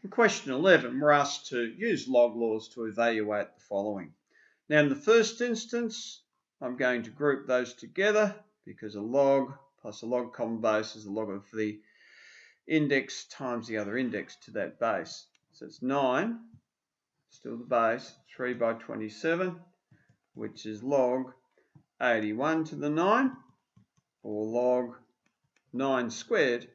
In question 11, we're asked to use log laws to evaluate the following. Now, in the first instance, I'm going to group those together because a log plus a log common base is a log of the index times the other index to that base. So it's 9, still the base, 3 by 27, which is log 81 to the 9, or log 9 squared,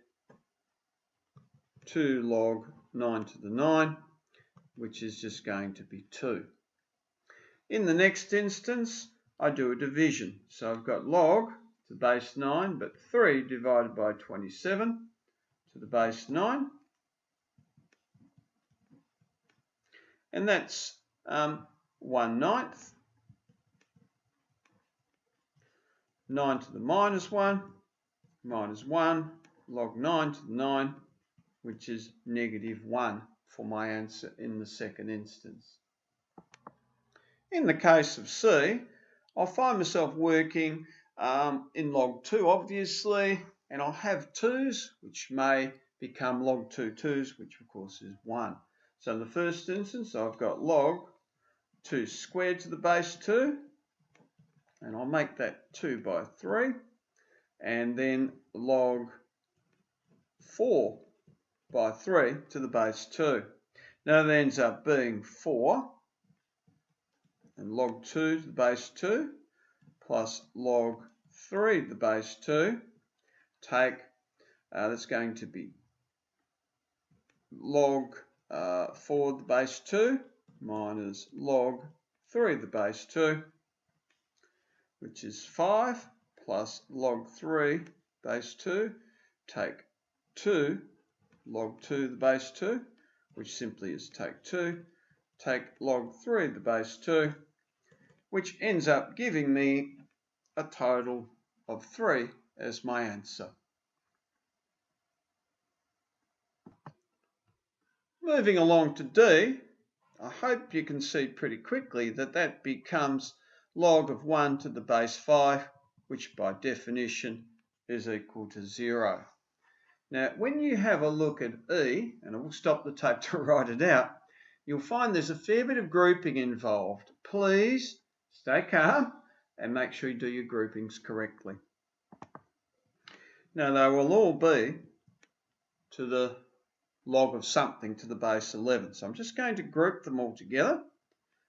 2 log 9 to the 9, which is just going to be 2. In the next instance, I do a division. So I've got log to the base 9, but 3 divided by 27 to the base 9. And that's 1/9. 9 to the minus 1, minus 1, log 9 to the 9, which is -1 for my answer in the second instance. In the case of C, I'll find myself working in log 2, obviously, and I'll have 2's, which may become log 2 2's, which of course is 1. So in the first instance, I've got log 2 squared to the base 2, and I'll make that 2 by 3, and then log 4 by 3 to the base 2. Now that ends up being 4, and log 2 to the base 2, plus log 3 to the base 2, that's going to be log 4 to the base 2, minus log 3 to the base 2, which is 5, plus log 3 base 2, take 2 log 2 to the base 2, which simply is take 2, take log 3 to the base 2, which ends up giving me a total of 3 as my answer. Moving along to D, I hope you can see pretty quickly that that becomes log of 1 to the base 5, which by definition is equal to 0. Now, when you have a look at E, and I will stop the tape to write it out, you'll find there's a fair bit of grouping involved. Please stay calm and make sure you do your groupings correctly. Now, they will all be to the log of something to the base 11. So I'm just going to group them all together.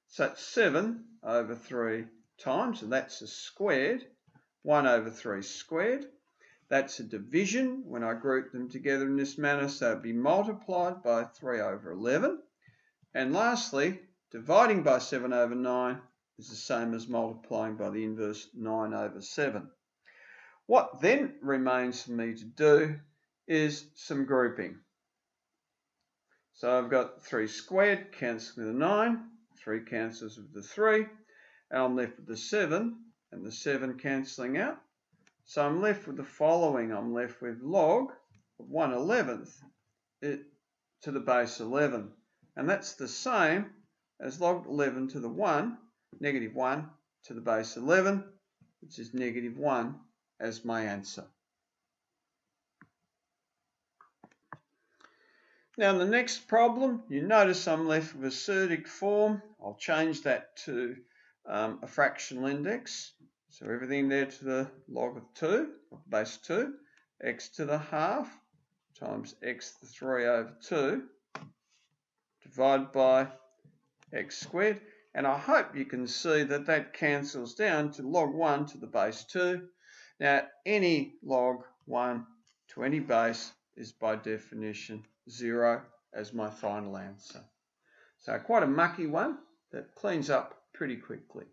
So that's 7 over 3 times, and that's a squared, 1 over 3 squared. That's a division when I group them together in this manner, so it'd be multiplied by 3 over 11. And lastly, dividing by 7 over 9 is the same as multiplying by the inverse 9 over 7. What then remains for me to do is some grouping. So I've got 3 squared, cancelling the 9, 3 cancels with the 3, and I'm left with the 7, and the 7 cancelling out. So I'm left with the following. I'm left with log of 1/11 to the base 11. And that's the same as log 11 to the 1, -1 to the base 11, which is -1 as my answer. Now in the next problem, you notice I'm left with a surdic form. I'll change that to a fractional index. So everything there to the log of 2, of base 2, x to the half times x to the 3 over 2, divided by x squared. And I hope you can see that that cancels down to log 1 to the base 2. Now, any log 1 to any base is by definition 0 as my final answer. So quite a mucky one that cleans up pretty quickly.